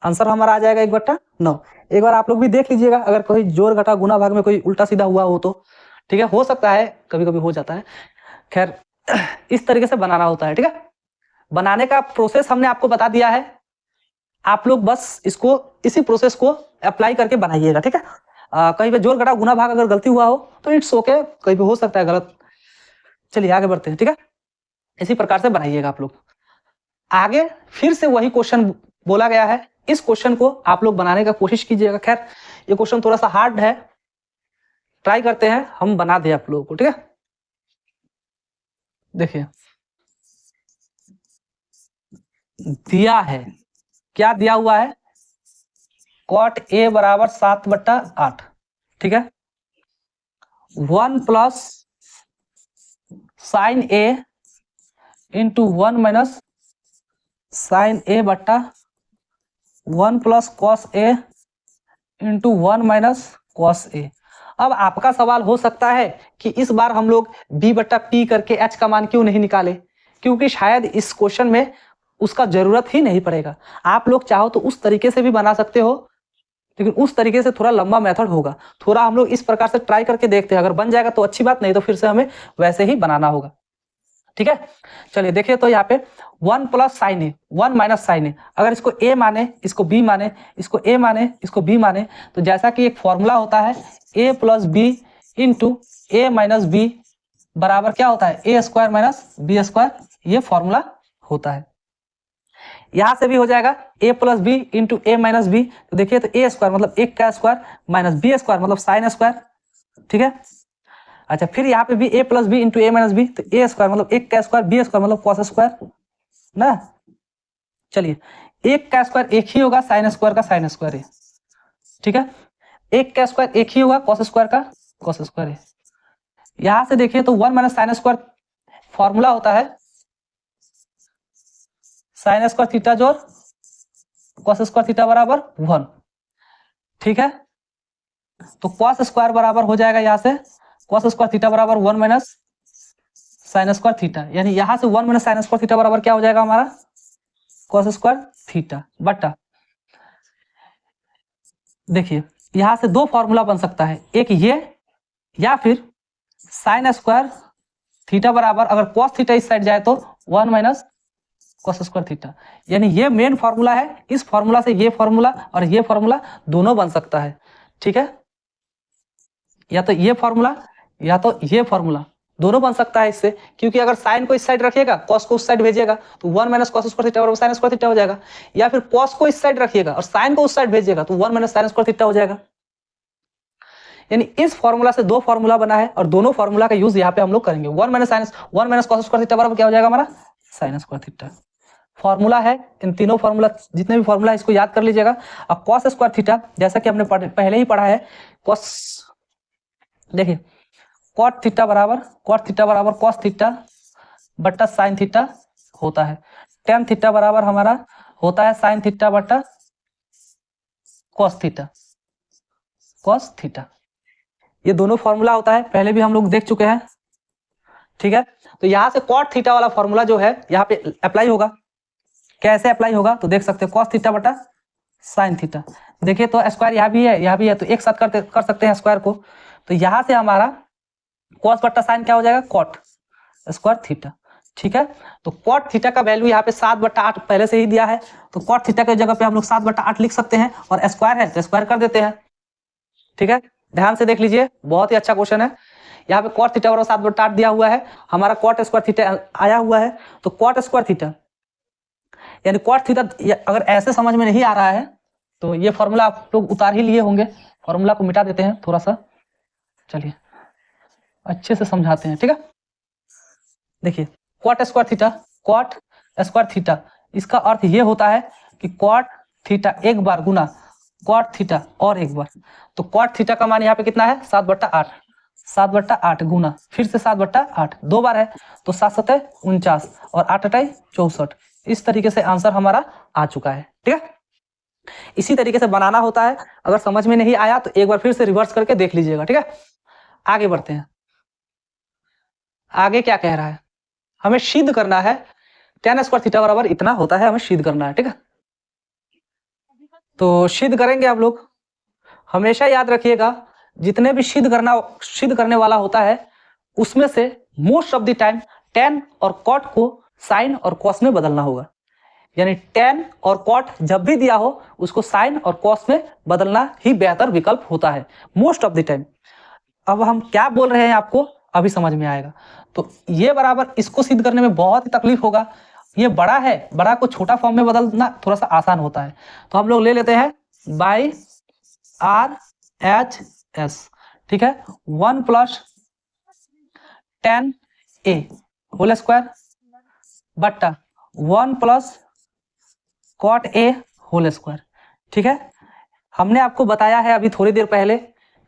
आंसर हमारा आ जाएगा 1 बट्टा 9। एक बार आप लोग भी देख लीजिएगा, अगर कोई जोड़ घटा गुना भाग में कोई उल्टा सीधा हुआ हो तो, ठीक है, हो सकता है कभी कभी हो जाता है, खैर इस तरीके से बनाना होता है, ठीक है। बनाने का प्रोसेस हमने आपको बता दिया है, आप लोग बस इसको इसी प्रोसेस को अप्लाई करके बनाइएगा, ठीक है। कहीं पे जोड़ घटा गुना भाग अगर गलती हुआ हो तो इट्स ओके, कहीं पे हो सकता है गलत। चलिए आगे बढ़ते हैं, ठीक है, इसी प्रकार से बनाइएगा आप लोग। आगे फिर से वही क्वेश्चन बोला गया है, इस क्वेश्चन को आप लोग बनाने का कोशिश कीजिएगा। खैर ये क्वेश्चन थोड़ा सा हार्ड है, ट्राई करते हैं हम बना दें आप लोगों को, ठीक है। देखिए दिया है, क्या दिया हुआ है, कॉट ए बराबर 7 बट्टा 8, ठीक है, 1 प्लस साइन ए इंटू 1 माइनस साइन ए बट्टा 1 plus cos A into 1 minus cos A. अब आपका सवाल हो सकता है कि इस बार हम लोग बी बट्टा पी करके एच का मान क्यों नहीं निकाले, क्योंकि शायद इस क्वेश्चन में उसका जरूरत ही नहीं पड़ेगा। आप लोग चाहो तो उस तरीके से भी बना सकते हो, लेकिन उस तरीके से थोड़ा लंबा मेथड होगा। थोड़ा हम लोग इस प्रकार से ट्राई करके देखते हैं, अगर बन जाएगा तो अच्छी बात, नहीं तो फिर से हमें वैसे ही बनाना होगा, ठीक है। चलिए देखिए तो यहाँ पे 1 प्लस साइन ए 1 माइनस साइन ए, अगर इसको ए माने, इसको बी माने, इसको ए माने, इसको बी माने, तो जैसा कि एक फॉर्मूला होता है ए प्लस बी इंटू ए माइनस बी बराबर क्या होता है ए स्क्वायर माइनस बी स्क्वायर, ये फॉर्मूला होता है। यहां से भी हो जाएगा ए प्लस बी इंटू ए माइनस बी, तो देखिए तो ए स्क्वायर मतलब 1 का स्क्वायर माइनस बी स्क्वायर मतलब साइन स्क्वायर, ठीक है। अच्छा फिर यहाँ पे भी ए प्लस बी इंटू ए माइनस बी, तो ए स्क्वायर मतलब 1 का स्क्वायर बी स्क्वायर मतलब कॉस स्क्वायर ना। चलिए 1 का स्क्वायर 1 ही होगा, साइन स्क्वायर का साइन स्क्वायर है, ठीक है। 1 का स्क्वायर 1 ही होगा, कॉस स्क्वायर का कॉस स्क्वायर है। यहां से देखिए तो 1 माइनस साइन स्क्वायर फॉर्मूला होता है साइन स्क्वायर थीटा जोड़ कॉस स्क्वायर थीटा बराबर 1, ठीक है। तो कॉस स्क्वायर बराबर हो जाएगा यहाँ से कॉस स्क्वायर थीटा बराबर 1 माइनस साइन स्क्वायर थीटा, यानी यहाँ से 1 माइनस साइन स्क्वायर थीटा बराबर क्या हो जाएगा हमारा कॉस स्क्वायर थीटा बटा, देखिए यहां से दो फॉर्मूला बन सकता है, एक ये या फिर साइन स्क्वायर थीटा बराबर अगर कॉस थीटा इस साइड जाए तो 1 माइनस कॉस स्क्वायर थीटा, यानी ये मेन फॉर्मूला है। इस फॉर्मूला से ये फॉर्मूला और ये फॉर्मूला दोनों बन सकता है, ठीक है। या तो ये फॉर्मूला या तो ये फॉर्मूला दोनों बन सकता है इससे, क्योंकि अगर साइन को इस साइड रखिएगा कॉस को उस साइड भेजिएगा तो 1 माइनस कॉस स्क्वायर थीटा बराबर साइन स्क्वायर थीटा हो जाएगा, या फिर कॉस को इस साइड रखिएगा और साइन को उस साइड भेजिएगा तो 1 माइनस साइन स्क्वायर थीटा हो जाएगा। यानी इस फॉर्मूला से दो फॉर्मूला बना है और दोनों फॉर्मूला का यूज यहाँ पे हम लोग करेंगे। 1 माइनस कॉस स्क्वायर थीटा बराबर क्या हो जाएगा हमारा साइन स्क्वायर थीटा। फॉर्मूला है, इन तीनों फॉर्मूला जितने भी फॉर्मूला है इसको याद कर लीजिएगा। अब कॉस स्क्वायर थीटा जैसा कि हमने पहले ही पढ़ा है, कॉस देखिए कॉट थीटा बराबर कॉस थीटा बट्टा साइन थीटा होता है। टेन थीटा बराबर हमारा होता है साइन थीटा बट्टा कॉस थीटा। ये दोनों फॉर्मूला होता है, पहले भी हम लोग देख चुके हैं, ठीक है। तो यहां से कॉट थीटा वाला फॉर्मूला जो है यहाँ पे अप्लाई होगा। कैसे अप्लाई होगा तो देख सकते हैं कॉस थीटा बटा साइन थीटा। देखिए तो स्क्वायर यहाँ भी है तो एक साथ कर सकते हैं स्क्वायर को। तो यहाँ से हमारा कॉस बट्टा साइन क्या हो जाएगा कॉट स्क्वायर थीटा, ठीक है। तो कॉट थीटा का वैल्यू यहाँ पे 7/8 पहले से ही दिया है, तो कॉट थीटा के जगह पे हम लोग 7/8 लिख सकते हैं, और स्क्वायर है तो स्क्वायर कर देते हैं, ठीक है। ध्यान से देख लीजिए, बहुत ही अच्छा क्वेश्चन है। यहाँ पे कॉट थीटा बराबर 7/8 दिया हुआ है, हमारा कॉट स्क्वायर थीटा आया हुआ है। तो कॉट स्क्वायर थीटा यानी कॉट थीटा अगर ऐसे समझ में नहीं आ रहा है तो ये फॉर्मूला आप लोग उतार ही लिए होंगे, फॉर्मूला को मिटा देते हैं थोड़ा सा, चलिए अच्छे से समझाते हैं, ठीक है। देखिए कॉट स्क्वायर थीटा इसका अर्थ ये होता है कि कॉट थीटा एक बार गुना कॉट थीटा और एक बार। तो कॉट थीटा का मान यहाँ पे कितना है 7/8 गुना फिर से 7/8 दो बार है, तो 7×7 49 और 8×8 64। इस तरीके से आंसर हमारा आ चुका है, ठीक है। इसी तरीके से बनाना होता है, अगर समझ में नहीं आया तो एक बार फिर से रिवर्स करके देख लीजिएगा, ठीक है। आगे बढ़ते हैं, आगे क्या कह रहा है, हमें सिद्ध करना है tan स्क्वायर थीटा बराबर इतना होता है, हमें सिद्ध करना है, ठीक है। तो सिद्ध करेंगे आप लोग, हमेशा याद रखिएगा जितने भी सिद्ध करने वाला होता है उसमें से most of the time tan और cot को साइन और कॉस में बदलना होगा। यानी tan और cot जब भी दिया हो उसको साइन और कॉस में बदलना ही बेहतर विकल्प होता है मोस्ट ऑफ द टाइम। अब हम क्या बोल रहे हैं आपको अभी समझ में आएगा। तो ये बराबर इसको सिद्ध करने में बहुत ही तकलीफ होगा, ये बड़ा है, बड़ा को छोटा फॉर्म में बदलना थोड़ा सा आसान होता है। तो हम लोग ले लेते हैं बाई RHS, ठीक है। 1 + tan A होल स्क्वायर बट्टा 1 + cot A होल स्क्वायर, ठीक है। हमने आपको बताया है अभी थोड़ी देर पहले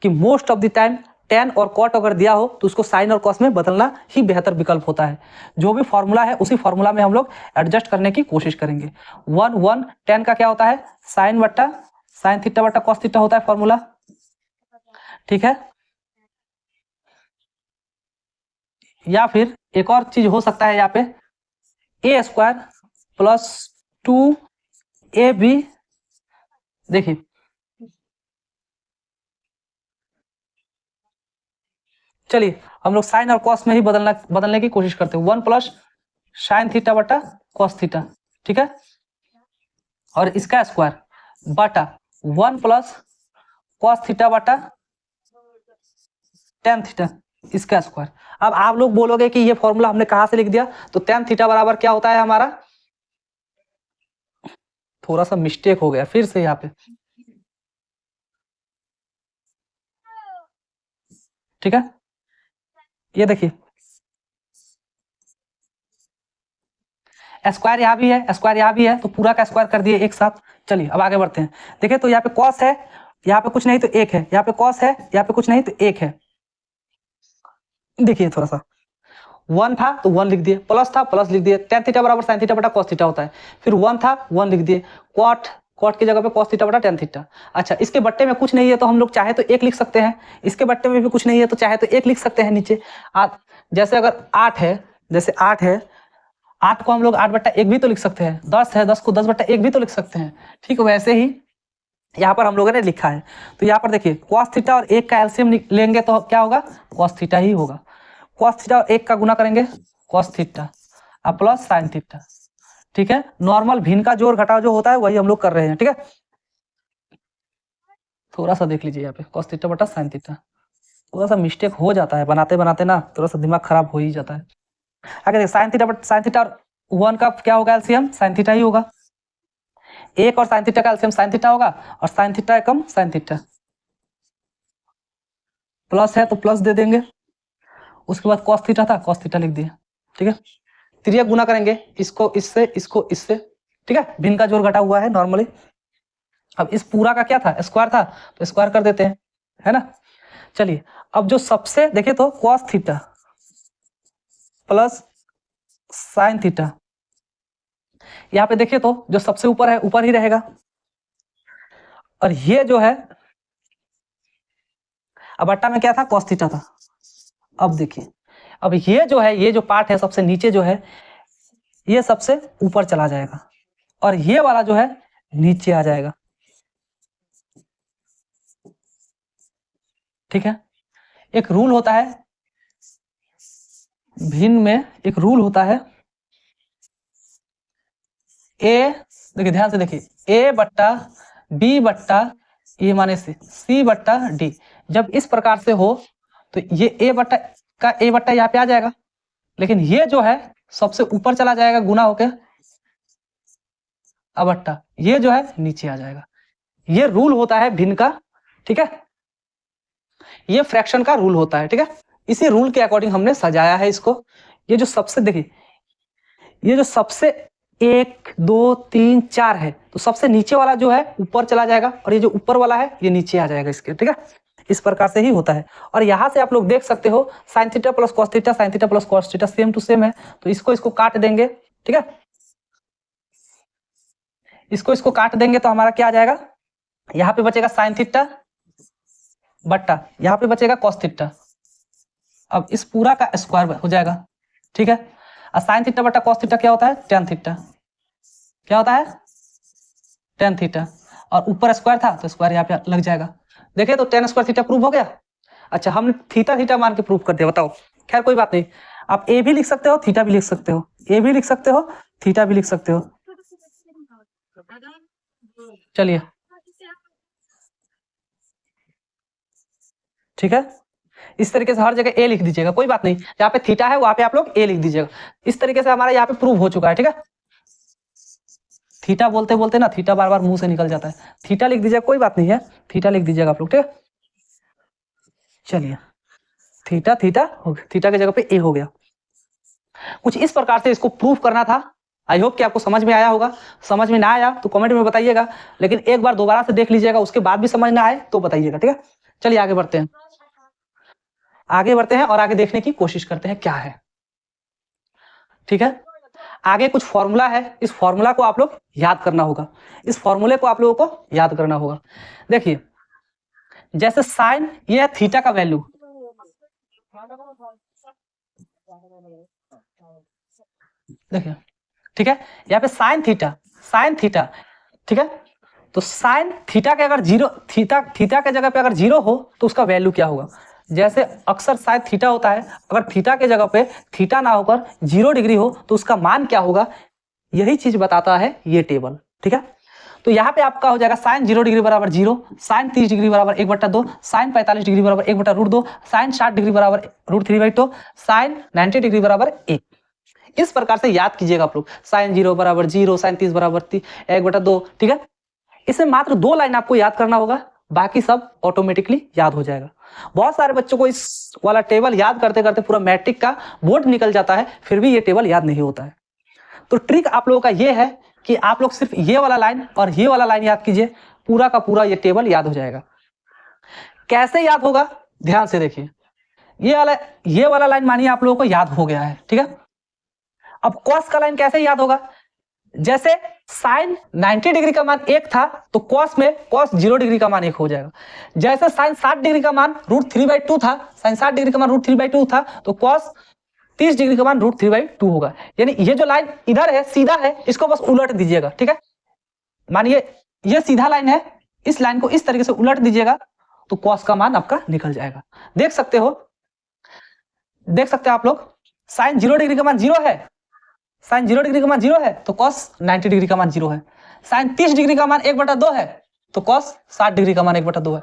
कि most of the time tan और cot अगर दिया हो तो उसको साइन और कॉस में बदलना ही बेहतर विकल्प होता है। जो भी फॉर्मूला है उसी फॉर्मूला में हम लोग एडजस्ट करने की कोशिश करेंगे। 1 tan का क्या होता है साइन थीटा बट्टा कॉस थीटा होता है फॉर्मूला, ठीक है। या फिर एक और चीज हो सकता है यहाँ पे A² + 2AB, देखिए चलिए हम लोग साइन और कॉस में ही बदलने की कोशिश करते हैं। 1 + साइन थीटा बटा कॉस थीटा, ठीक है, और इसका स्क्वायर बटा 1 + कॉस थीटा बटा tan थीटा इसका स्क्वायर। अब आप लोग बोलोगे कि ये फॉर्मूला हमने कहां से लिख दिया, तो tan थीटा बराबर क्या होता है हमारा, थोड़ा सा मिस्टेक हो गया फिर से यहाँ पे, ठीक है। ये देखिए स्क्वायर यहाँ भी है, तो पूरा का स्क्वायर कर दिए एक साथ। चलिए अब आगे बढ़ते हैं। देखिए तो यहाँ पे कॉस है, यहाँ पे कुछ नहीं तो एक है, यहाँ पे कॉस है, यहाँ पे कुछ नहीं तो एक है। देखिए थोड़ा सा 1 था तो 1 लिख दिए, प्लस था प्लस लिख दिए, tan थीटा बराबर sin थीटा बटा cos थीटा होता है। फिर 1 था 1 लिख दिए, cot की जगह पे cos थीटा बटा tan थीटा। अच्छा, इसके बट्टे में कुछ नहीं है तो हम लोग चाहे तो 1 लिख सकते हैं, इसके बट्टे में भी कुछ नहीं है तो चाहे तो 1 लिख सकते हैं नीचे। जैसे अगर 8 है, जैसे 8 है, 8 को हम लोग 8/1 भी तो लिख सकते हैं, 10 है 10 को 10/1 भी तो लिख सकते हैं। ठीक, वैसे ही यहाँ पर हम लोगों ने लिखा है। तो यहाँ पर देखिए cos थीटा और 1 का एलसीएम लेंगे तो क्या होगा, cos थीटा ही होगा। cos थीटा और 1 का गुना करेंगे cos थीटा और प्लस sin थीटा। ठीक है, नॉर्मल भिन्न का जोड़ घटाव जो होता है वही हम लोग कर रहे हैं। ठीक है, थोड़ा सा देख लीजिए यहाँ पे cos थीटा बटा sin थीटा, थोड़ा सा मिस्टेक हो जाता है बनाते बनाते ना, थोड़ा सा दिमाग खराब हो ही जाता है। आगे देखिए sin थीटा और 1 का क्या होगा एलसीएम, sin थीटा ही होगा। 1 और sin थीटा का एलसीएम sin थीटा होगा और sin थीटा एकम sin थीटा, प्लस है तो प्लस दे देंगे। उसके बाद cos थीटा था cos थीटा लिख दिया। ठीक है, तिर्यक गुना करेंगे इसको इससे इसको इससे। ठीक है, भिन्न का जोड़ घटा हुआ है नॉर्मली। अब इस पूरा का क्या था, स्क्वायर था तो स्क्वायर कर देते हैं, है ना। चलिए अब जो सबसे देखे तो cos theta plus sin theta, यहाँ पे देखिए तो जो सबसे ऊपर है ऊपर ही रहेगा, और ये जो है अब बट्टा में क्या था, cos थीटा था। अब देखिए अब ये जो है, ये जो पार्ट है सबसे नीचे जो है ये सबसे ऊपर चला जाएगा और ये वाला जो है नीचे आ जाएगा। ठीक है, एक रूल होता है भिन्न में, एक रूल होता है ए, देखिए ध्यान से देखिए, a बट्टा b बट्टा ए माने c बट्टा डी। जब इस प्रकार से हो तो ये a बट्टा का a बट्टा यहाँ पे आ जाएगा, लेकिन ये जो है सबसे ऊपर चला जाएगा गुना होके अबट्टा, ये जो है नीचे आ जाएगा। ये रूल होता है भिन्न का। ठीक है, ये फ्रैक्शन का रूल होता है। ठीक है, इसी रूल के अकॉर्डिंग हमने सजाया है इसको। ये जो सबसे देखिए, ये जो सबसे 1 2 3 4 है तो सबसे नीचे वाला जो है ऊपर चला जाएगा और ये जो ऊपर वाला है ये नीचे आ जाएगा इसके। ठीक है, इस प्रकार से ही होता है। और यहाँ से आप लोग देख सकते हो sin theta plus cos theta, sin theta plus cos theta same to same है, तो इसको काट देंगे। ठीक है, इसको काट देंगे तो हमारा क्या आ जाएगा, यहाँ पे बचेगा sin थीटा बट्टा यहाँ पे बचेगा cos थीटा। अब इस पूरा का स्क्वायर हो जाएगा। ठीक है, और sin थीटा बट्टा cos थीटा क्या होता है, tan थीटा। क्या होता है, tan थीटा, और ऊपर स्क्वायर था तो स्क्वायर यहाँ पे लग जाएगा। देखिए तो tan स्क्वायर थीटा प्रूव हो गया। अच्छा, हमने थीटा थीटा मान के प्रूव कर दिया, बताओ। खैर कोई बात नहीं, आप ए भी लिख सकते हो थीटा भी लिख सकते हो, ए भी लिख सकते हो थीटा भी लिख सकते हो। चलिए ठीक है, इस तरीके से हर जगह ए लिख दीजिएगा, कोई बात नहीं। जहाँ पे थीटा है वहां पे आप लोग ए लिख दीजिएगा। इस तरीके से हमारा यहाँ पे प्रूव हो चुका है। ठीक है, थीटा बोलते बोलते ना थीटा बार बार मुंह से निकल जाता है, थीटा लिख दीजिएगा, कोई बात नहीं है, थीटा लिख दीजिएगा आप लोग। ठीक है, चलिए थीटा थीटा हो गया, थीटा की जगह पे ए हो गया। कुछ इस प्रकार से इसको प्रूफ करना था। आई होप कि आपको समझ में आया होगा। समझ में ना आया तो कमेंट में बताइएगा, लेकिन एक बार दोबारा से देख लीजिएगा, उसके बाद भी समझ ना आए तो बताइएगा। ठीक है, चलिए आगे बढ़ते हैं, आगे बढ़ते हैं और आगे देखने की कोशिश करते हैं क्या है। ठीक है, आगे कुछ फॉर्मूला है, इस फॉर्मूला को आप लोग याद करना होगा, इस फॉर्मूले को आप लोगों को याद करना होगा। देखिए जैसे साइन, ये है थीटा का वैल्यू, देखिए ठीक है, यहाँ पे साइन थीटा। ठीक है, तो साइन थीटा के अगर जीरो, थीटा के जगह पे अगर जीरो हो तो उसका वैल्यू क्या होगा। जैसे अक्सर शायद थीटा होता है, अगर थीटा के जगह पे थीटा ना होकर 0 डिग्री हो तो उसका मान क्या होगा, यही चीज बताता है ये टेबल। ठीक है, तो यहाँ पे आपका हो जाएगा साइन 0 डिग्री बराबर 0, साइन 30 डिग्री बराबर 1/2, साइन 45 डिग्री बराबर 1/√2, साइन 60 डिग्री बराबर √3/2, साइन 90 डिग्री बराबर 1। इस प्रकार से याद कीजिएगा आप लोग, साइन 0 बराबर 0, साइन 30 बराबर 1/2। ठीक है, इसमें मात्र 2 लाइन आपको याद करना होगा, बाकी सब ऑटोमेटिकली याद हो जाएगा। बहुत सारे बच्चों को इस वाला टेबल याद करते करते पूरा मैट्रिक का बोर्ड निकल जाता है, फिर भी ये टेबल याद नहीं होता है। तो ट्रिक आप लोगों का ये है कि आप लोग सिर्फ ये वाला लाइन और ये वाला लाइन याद कीजिए, पूरा का पूरा ये टेबल याद हो जाएगा। कैसे याद होगा, ध्यान से देखिए। ये वाला लाइन मानिए आप लोगों को याद हो गया है, ठीक है। अब कॉस का लाइन कैसे याद होगा, जैसे साइन 90 डिग्री का मान 1 था तो कॉस में कॉस 0 डिग्री का मान 1 हो जाएगा। जैसे साइन 60 डिग्री का मान √3/2 था, साइन 60 डिग्री का मान √3/2 था तो कॉस 30 डिग्री का मान √3/2 होगा। यानी ये जो लाइन इधर है सीधा है, इसको बस उलट दीजिएगा, ठीक है। मानिए ये सीधा लाइन है, इस लाइन को इस तरीके से उलट दीजिएगा तो कॉस का मान आपका निकल जाएगा। देख सकते हैं आप लोग, साइन 0 डिग्री का मान 0 है, साइन 0 डिग्री का मान 0 है तो कॉस 90 डिग्री का मान 0 है। साइन 30 डिग्री का मान 1/2 है तो कॉस 60 डिग्री का मान 1/2 है।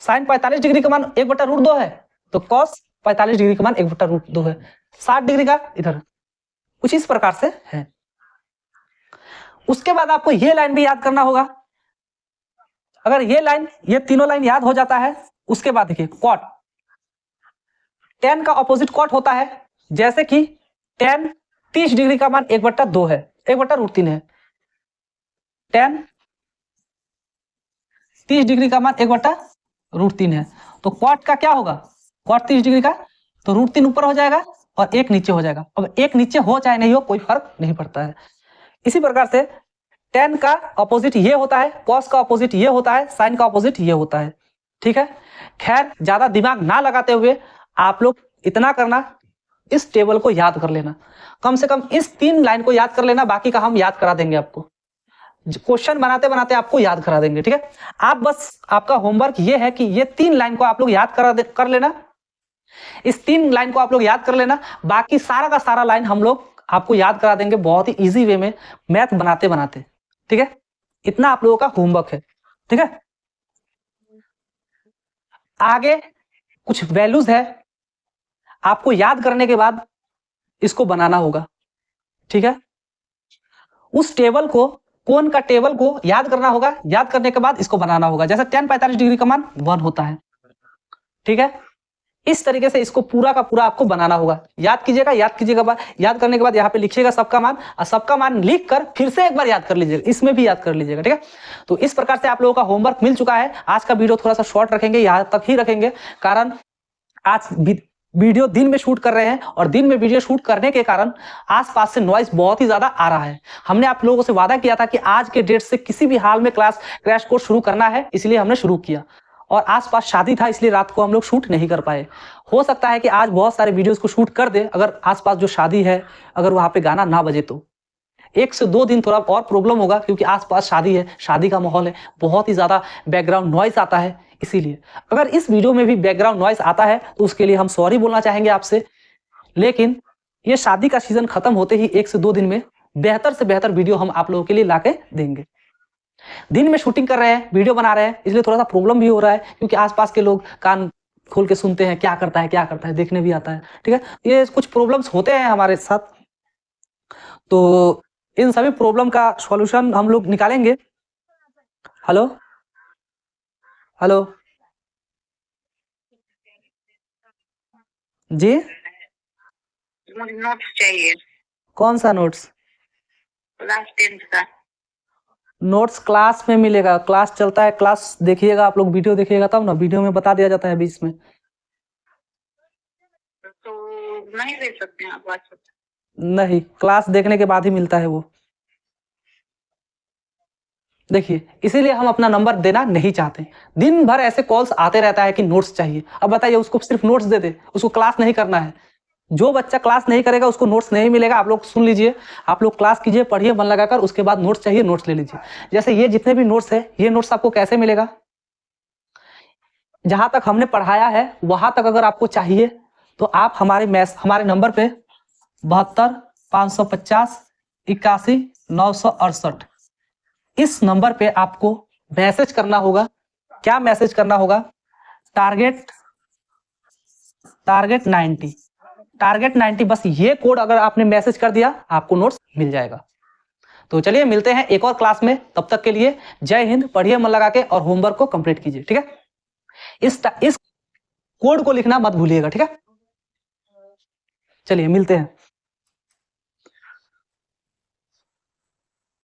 साइन 45 डिग्री का मान 1/√2 है तो कॉस 45 डिग्री का मान 1/√2 है। 60 डिग्री का इधर कुछ इस प्रकार से है। उसके बाद आपको ये लाइन भी याद करना होगा। अगर ये तीनों लाइन याद हो जाता है, उसके बाद देखिए कॉट, tan का ऑपोजिट कॉट होता है। जैसे कि tan 30 डिग्री का मान 1/2 है, 1/√3 है। tan 30 डिग्री का मान 1/√3 है तो कॉट का क्या होगा, कॉट 30 डिग्री का तो √3 ऊपर हो जाएगा और 1 नीचे हो जाएगा। अब 1 नीचे हो चाहे नहीं हो कोई फर्क नहीं पड़ता है। इसी प्रकार से tan का ऑपोजिट ये होता है, cos का ऑपोजिट ये होता है, sin का ऑपोजिट ये होता है, ठीक है। खैर ज्यादा दिमाग ना लगाते हुए आप लोग इतना करना, इस टेबल को याद कर लेना, कम से कम इस 3 लाइन को याद कर लेना, बाकी का हम याद करा देंगे आपको, क्वेश्चन बनाते बनाते आपको याद करा देंगे, ठीक है। आप बस आपका होमवर्क ये है कि ये 3 लाइन को आप लोग याद कर लेना, इस 3 लाइन को आप लोग याद कर लेना, बाकी सारा का सारा लाइन हम लोग आपको याद करा देंगे बहुत ही इजी वे में, मैथ बनाते बनाते, ठीक है। इतना आप लोगों का होमवर्क है, ठीक है। आगे कुछ वैल्यूज है, आपको याद करने के बाद इसको बनाना होगा, ठीक है। उस टेबल को, कोण का टेबल को याद करना होगा, याद करने के बाद इसको बनाना होगा। जैसे tan 45 डिग्री का मान 1 होता है, ठीक है। इस तरीके से इसको पूरा का पूरा आपको बनाना होगा। याद कीजिएगा, याद करने के बाद यहाँ पे लिखिएगा सबका मान, और सबका मान लिख कर फिर से एक बार याद कर लीजिएगा, इसमें भी याद कर लीजिएगा, ठीक है। तो इस प्रकार से आप लोगों का होमवर्क मिल चुका है। आज का वीडियो थोड़ा सा शॉर्ट रखेंगे, यहाँ तक ही रखेंगे, कारण आज वीडियो दिन में शूट कर रहे हैं और दिन में वीडियो शूट करने के कारण आसपास से नॉइज बहुत ही ज्यादा आ रहा है। हमने आप लोगों से वादा किया था कि आज के डेट से किसी भी हाल में क्रैश कोर्स शुरू करना है, इसलिए हमने शुरू किया, और आसपास शादी था इसलिए रात को हम लोग शूट नहीं कर पाए। हो सकता है कि आज बहुत सारे वीडियोस को शूट कर दे, अगर आसपास जो शादी है अगर वहां पे गाना ना बजे तो 1 से 2 दिन थोड़ा और प्रॉब्लम होगा, क्योंकि आसपास शादी है, शादी का माहौल है, बहुत ही ज्यादा बैकग्राउंड नॉइस आता है। इसीलिए अगर इस वीडियो में भी बैकग्राउंड नॉइस आता है तो उसके लिए हम सॉरी बोलना चाहेंगे आपसे, लेकिन ये शादी का सीजन खत्म होते ही 1 से 2 दिन में बेहतर से बेहतर वीडियो हम आप लोगों के लिए लाके देंगे। दिन में शूटिंग कर रहे हैं, वीडियो बना रहे हैं, इसलिए थोड़ा सा प्रॉब्लम भी हो रहा है, क्योंकि आसपास के लोग कान खोल के सुनते हैं, क्या करता है, देखने भी आता है, ठीक है। ये कुछ प्रॉब्लम्स होते हैं हमारे साथ, तो इन सभी प्रॉब्लम का सॉल्यूशन हम लोग निकालेंगे। हेलो हेलो जी, मुझे नोट्स चाहिए। कौन सा नोट्स? क्लास 10 का नोट्स क्लास में मिलेगा, क्लास चलता है, क्लास देखिएगा आप लोग, वीडियो देखिएगा तब ना, वीडियो में बता दिया जाता है बीच में। तो नहीं दे सकते हैं आप व्हाट्सएप? नहीं, क्लास देखने के बाद ही मिलता है वो। देखिए इसीलिए हम अपना नंबर देना नहीं चाहते। दिन भर ऐसे कॉल्स आते रहता है कि नोट्स चाहिए। अब बताइए उसको सिर्फ नोट्स दे दे, उसको क्लास नहीं करना है। जो बच्चा क्लास नहीं करेगा उसको नोट्स नहीं मिलेगा। आप लोग सुन लीजिए, आप लोग क्लास कीजिए, पढ़िए मन लगाकर, उसके बाद नोट्स चाहिए नोट्स ले लीजिए। जैसे ये जितने भी नोट्स है, ये नोट्स आपको कैसे मिलेगा? जहां तक हमने पढ़ाया है वहां तक अगर आपको चाहिए तो आप हमारे नंबर पे 72 550 81 968 इस नंबर पे आपको मैसेज करना होगा। क्या मैसेज करना होगा? टारगेट 90, बस ये कोड अगर आपने मैसेज कर दिया आपको नोट्स मिल जाएगा। तो चलिए मिलते हैं एक और क्लास में, तब तक के लिए जय हिंद। पढ़िए मन लगा के और होमवर्क को कंप्लीट कीजिए, ठीक है। इस कोड को लिखना मत भूलिएगा, ठीक है। चलिए मिलते हैं।